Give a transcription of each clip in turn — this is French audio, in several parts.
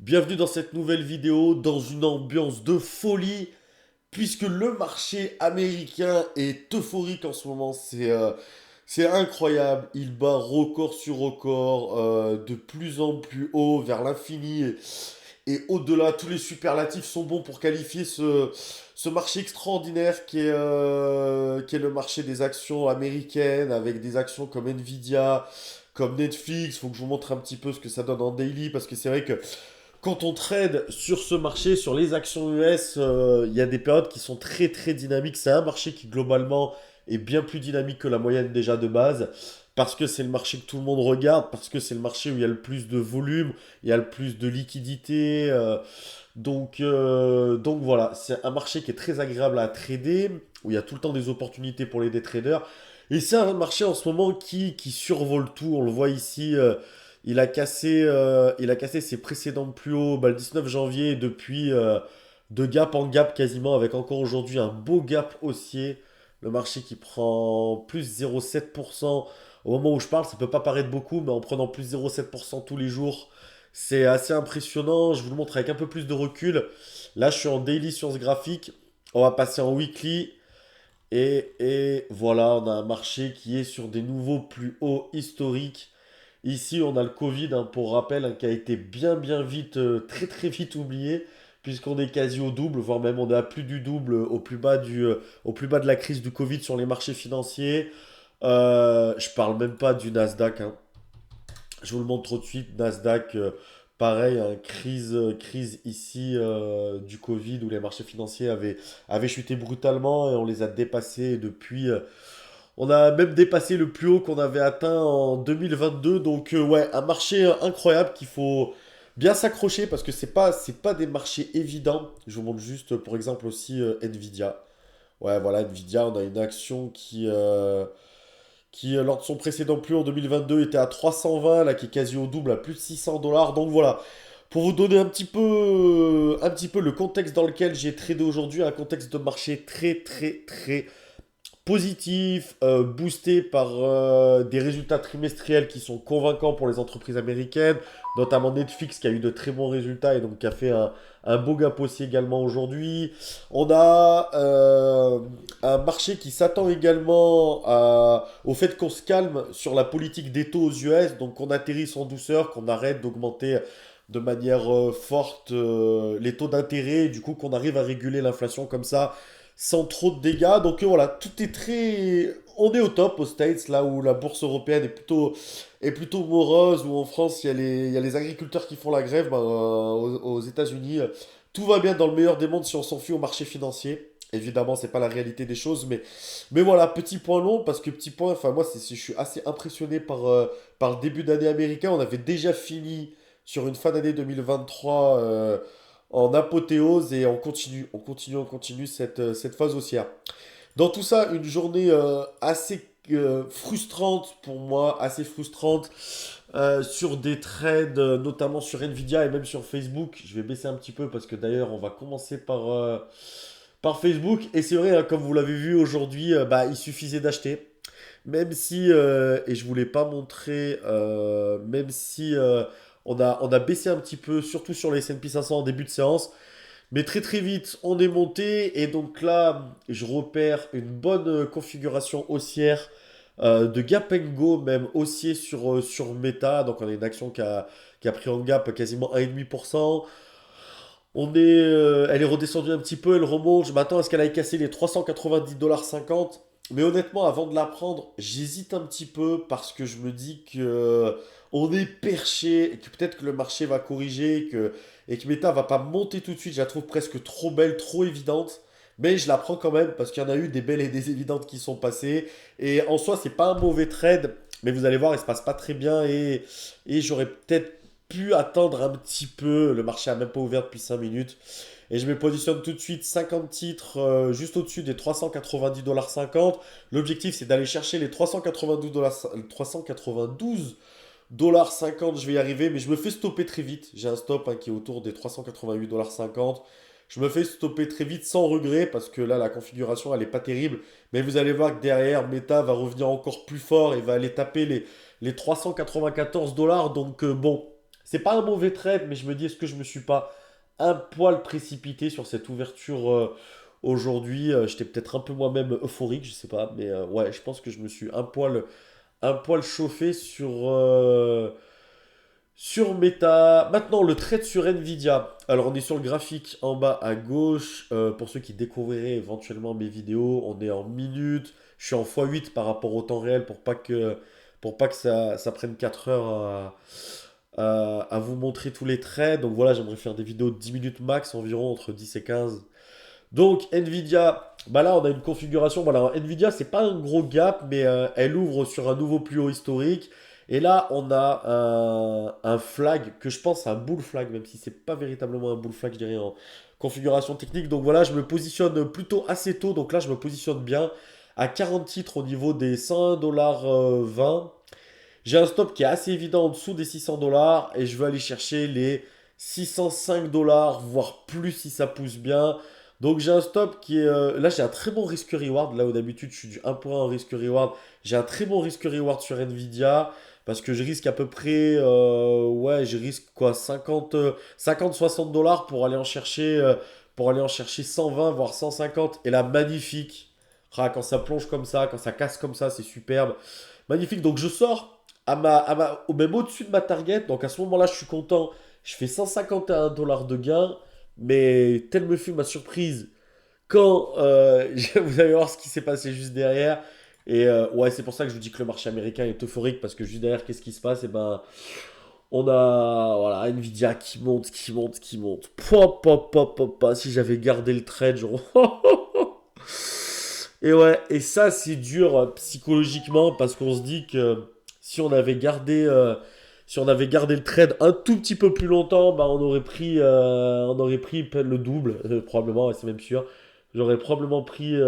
Bienvenue dans cette nouvelle vidéo, dans une ambiance de folie, puisque le marché américain est euphorique en ce moment. C'est incroyable. Il bat record sur record, de plus en plus haut, vers l'infini. Et au-delà, tous les superlatifs sont bons pour qualifier ce marché extraordinaire qui est le marché des actions américaines, avec des actions comme Nvidia, comme Netflix. Faut que je vous montre un petit peu ce que ça donne en daily, parce que c'est vrai que quand on trade sur ce marché, sur les actions US, il y a des périodes qui sont très très dynamiques. C'est un marché qui globalement est bien plus dynamique que la moyenne déjà de base, parce que c'est le marché que tout le monde regarde, parce que c'est le marché où il y a le plus de volume, il y a le plus de liquidité. Donc voilà, c'est un marché qui est très agréable à trader, où il y a tout le temps des opportunités pour les day traders. Et c'est un marché en ce moment qui survole tout. On le voit ici. Il a cassé ses précédents plus hauts le 19 janvier depuis de gap en gap quasiment, avec encore aujourd'hui un beau gap haussier. Le marché qui prend plus 0,7%. Au moment où je parle, ça peut pas paraître beaucoup, mais en prenant plus 0,7% tous les jours, c'est assez impressionnant. Je vous le montre avec un peu plus de recul. Là, je suis en daily sur ce graphique. On va passer en weekly. Et voilà, on a un marché qui est sur des nouveaux plus hauts historiques. Ici, on a le Covid, hein, pour rappel, hein, qui a été bien bien vite, très très vite oublié, puisqu'on est quasi au double, voire même on est à plus du double, au plus bas de la crise du Covid sur les marchés financiers. Je parle même pas du Nasdaq, hein. Je vous le montre tout de suite. Nasdaq, pareil, hein, crise ici du Covid, où les marchés financiers avaient chuté brutalement et on les a dépassés depuis. On a même dépassé le plus haut qu'on avait atteint en 2022. Donc ouais, un marché incroyable qu'il faut bien s'accrocher, parce que c'est pas des marchés évidents. Je vous montre juste pour exemple aussi Nvidia. Ouais, voilà, Nvidia, on a une action qui lors de son précédent plus haut en 2022 était à 320, là qui est quasi au double à plus de 600 dollars. Donc voilà, pour vous donner un petit peu le contexte dans lequel j'ai tradé aujourd'hui, un contexte de marché très très très positif, boosté par des résultats trimestriels qui sont convaincants pour les entreprises américaines, notamment Netflix qui a eu de très bons résultats et donc qui a fait un beau gap aussi également aujourd'hui. On a un marché qui s'attend également au fait qu'on se calme sur la politique des taux aux US, donc qu'on atterrisse en douceur, qu'on arrête d'augmenter de manière forte les taux d'intérêt, et du coup qu'on arrive à réguler l'inflation comme ça sans trop de dégâts. Donc voilà, tout est très. On est au top aux States, là où la bourse européenne est plutôt morose, où en France il y a les agriculteurs qui font la grève. Aux États-Unis, tout va bien dans le meilleur des mondes si on s'en suit au marché financier. Évidemment, c'est pas la réalité des choses, mais voilà, petit point long, parce que petit point, enfin moi, je suis assez impressionné par le début d'année américain. On avait déjà fini sur une fin d'année 2023 en apothéose, et on continue cette phase haussière. Dans tout ça, une journée assez frustrante pour moi, assez frustrante sur des trades, notamment sur Nvidia et même sur Facebook. Je vais baisser un petit peu parce que d'ailleurs, on va commencer par Facebook. Et c'est vrai, hein, comme vous l'avez vu aujourd'hui, bah, il suffisait d'acheter. Même si, et je ne vous l'ai pas montré, même si on a baissé un petit peu, surtout sur les S&P 500 en début de séance, mais très très vite, on est monté, et donc là, je repère une bonne configuration haussière de gap and go, même haussier sur Meta. Donc on a une action qui a pris en gap quasiment 1,5%. Elle est redescendue un petit peu, elle remonte. Je m'attends à ce qu'elle aille casser les 390,50 $. Mais honnêtement, avant de la prendre, j'hésite un petit peu, parce que je me dis que on est perché, et que peut-être que le marché va corriger, et que Meta va pas monter tout de suite. Je la trouve presque trop belle, trop évidente. Mais je la prends quand même, parce qu'il y en a eu des belles et des évidentes qui sont passées. Et en soi, c'est pas un mauvais trade. Mais vous allez voir, il se passe pas très bien. Et j'aurais peut-être pu attendre un petit peu. Le marché a même pas ouvert depuis 5 minutes. Et je me positionne tout de suite 50 titres juste au-dessus des 390,50 $. L'objectif, c'est d'aller chercher les 392,50 $. Je vais y arriver, mais je me fais stopper très vite. J'ai un stop, hein, qui est autour des 388,50 $. Je me fais stopper très vite sans regret, parce que là, la configuration, elle est pas terrible. Mais vous allez voir que derrière, Meta va revenir encore plus fort et va aller taper les 394 $. Donc bon, c'est pas un mauvais trade, mais je me dis, est-ce que je me suis pas un poil précipité sur cette ouverture aujourd'hui? J'étais peut-être un peu moi-même euphorique, je sais pas, mais ouais, je pense que je me suis un poil chauffé sur Meta. Maintenant, le trade sur Nvidia. Alors, on est sur le graphique en bas à gauche. Pour ceux qui découvriraient éventuellement mes vidéos, on est en minutes. Je suis en x8 par rapport au temps réel pour pas que ça prenne 4 heures à vous montrer tous les trades. Donc voilà, j'aimerais faire des vidéos de 10 minutes max, environ entre 10 et 15. Donc Nvidia, bah là on a une configuration, voilà, Nvidia c'est pas un gros gap, mais elle ouvre sur un nouveau plus haut historique. Et là on a un flag que je pense un bull flag, même si c'est pas véritablement un bull flag, je dirais en configuration technique. Donc voilà, je me positionne plutôt assez tôt, donc là je me positionne bien à 40 titres au niveau des 101,20 $. J'ai un stop qui est assez évident en dessous des 600 $ et je veux aller chercher les 605 $, voire plus si ça pousse bien. Donc j'ai un stop qui est... là j'ai un très bon risque-reward. Là où d'habitude je suis du 1 pour 1 en risque-reward. J'ai un très bon risque-reward sur Nvidia. Parce que je risque à peu près... ouais, je risque quoi 50-60 $ pour aller en chercher 120 voire 150. Et là magnifique. Ah, quand ça plonge comme ça, quand ça casse comme ça, c'est superbe. Magnifique. Donc je sors même au-dessus de ma target. Donc à ce moment-là, je suis content. Je fais 151 $ de gain. Mais telle me fut ma surprise quand vous allez voir ce qui s'est passé juste derrière. Et ouais, c'est pour ça que je vous dis que le marché américain est euphorique parce que juste derrière, qu'est-ce qui se passe? Et ben, on a voilà, Nvidia qui monte, qui monte, qui monte. Pop, pop, pop, pop, pop. Si j'avais gardé le trade, genre. Et ouais, et ça c'est dur psychologiquement parce qu'on se dit que si on avait si on avait gardé le trade un tout petit peu plus longtemps, bah on aurait pris le double probablement, ouais, c'est même sûr. J'aurais probablement pris ouais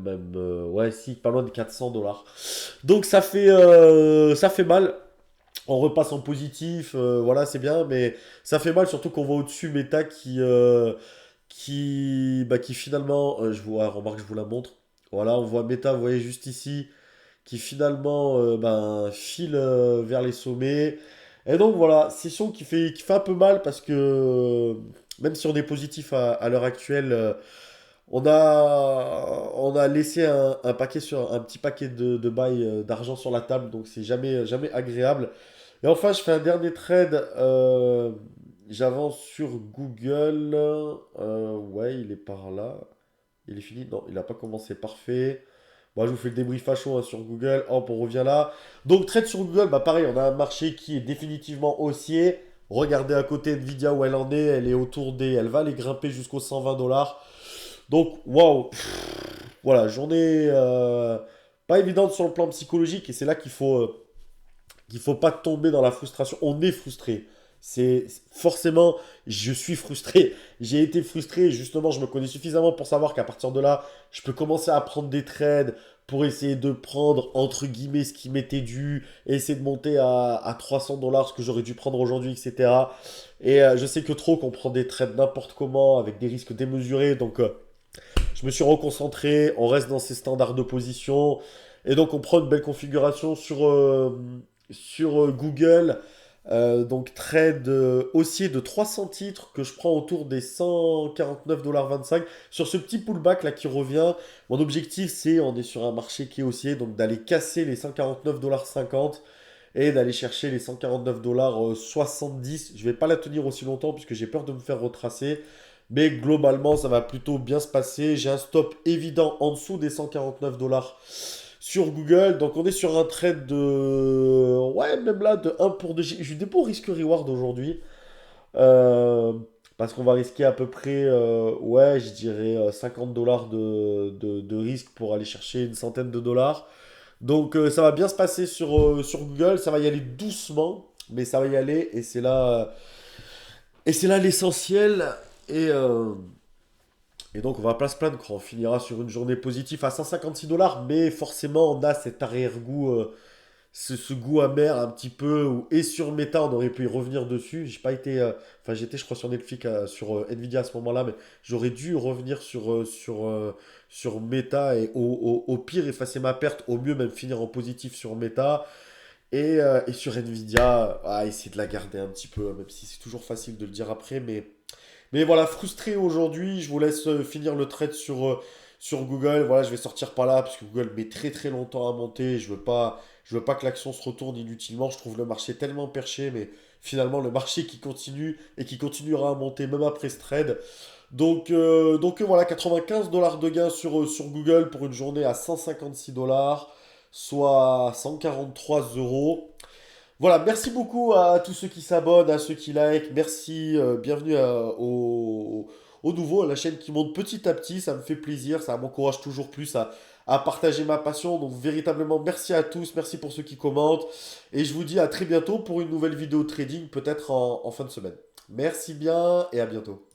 même ouais si pas loin de 400 $. Donc ça fait mal. On repasse en positif, voilà c'est bien, mais ça fait mal surtout qu'on voit au-dessus Meta qui finalement, je vous remarque, je vous la montre. Voilà, on voit Meta, vous voyez juste ici, qui finalement file vers les sommets. Et donc voilà, session qui fait un peu mal parce que même si on est positif à l'heure actuelle, on a laissé un petit paquet de bail d'argent sur la table, donc c'est jamais agréable. Et enfin, je fais un dernier trade. J'avance sur Google. Ouais, il est par là. Il est fini? Non, il n'a pas commencé. Parfait. Moi, je vous fais le débrief à chaud hein, sur Google. Hop, on revient là. Donc, trade sur Google, bah pareil, on a un marché qui est définitivement haussier. Regardez à côté Nvidia où elle en est. Elle est autour des. Elle va aller grimper jusqu'aux 120 $. Donc, waouh. Voilà, journée pas évidente sur le plan psychologique. Et c'est là qu'il faut pas tomber dans la frustration. On est frustré. C'est forcément, je suis frustré. J'ai été frustré. Justement, je me connais suffisamment pour savoir qu'à partir de là, je peux commencer à prendre des trades pour essayer de prendre entre guillemets ce qui m'était dû, et essayer de monter à 300 $ ce que j'aurais dû prendre aujourd'hui, etc. Et je sais que trop qu'on prend des trades n'importe comment avec des risques démesurés. Donc, je me suis reconcentré. On reste dans ces standards de position. Et donc, on prend une belle configuration sur Google. Donc trade haussier de 300 titres que je prends autour des 149,25 $ sur ce petit pullback là qui revient. Mon objectif c'est, on est sur un marché qui est haussier, donc d'aller casser les 149,50 $ et d'aller chercher les 149,70 $. Je vais pas la tenir aussi longtemps puisque j'ai peur de me faire retracer. Mais globalement, ça va plutôt bien se passer. J'ai un stop évident en dessous des 149 $ sur Google. Donc on est sur un trade de... Ouais, même là, de 1 pour 2. J'ai eu des bons risques-reward aujourd'hui. Euh, Parce qu'on va risquer à peu près, ouais, je dirais 50 $ de risque pour aller chercher une centaine de dollars. Donc ça va bien se passer sur Google. Ça va y aller doucement, mais ça va y aller. Et c'est là l'essentiel. Et... et donc on va pas se plaindre quand on finira sur une journée positive à 156 $, mais forcément on a cet arrière-goût, ce goût amer un petit peu, et sur Meta on aurait pu y revenir dessus. J'ai pas été, enfin j'étais je crois sur Netflix, sur Nvidia à ce moment-là, mais j'aurais dû revenir sur Meta et au pire effacer ma perte, au mieux même finir en positif sur Meta. Et sur Nvidia, essayer de la garder un petit peu, même si c'est toujours facile de le dire après. Mais voilà, frustré aujourd'hui. Je vous laisse finir le trade sur Google. Voilà, je vais sortir par là parce que Google met très très longtemps à monter. Je veux pas que l'action se retourne inutilement. Je trouve le marché tellement perché, mais finalement le marché qui continue et qui continuera à monter même après ce trade. Donc voilà, 95 dollars de gain sur Google pour une journée à 156 dollars, soit 143 euros. Voilà, merci beaucoup à tous ceux qui s'abonnent, à ceux qui like. Merci, bienvenue aux nouveaux, à la chaîne qui monte petit à petit. Ça me fait plaisir, ça m'encourage toujours plus à partager ma passion. Donc véritablement, merci à tous, merci pour ceux qui commentent. Et je vous dis à très bientôt pour une nouvelle vidéo trading, peut-être en fin de semaine. Merci bien et à bientôt.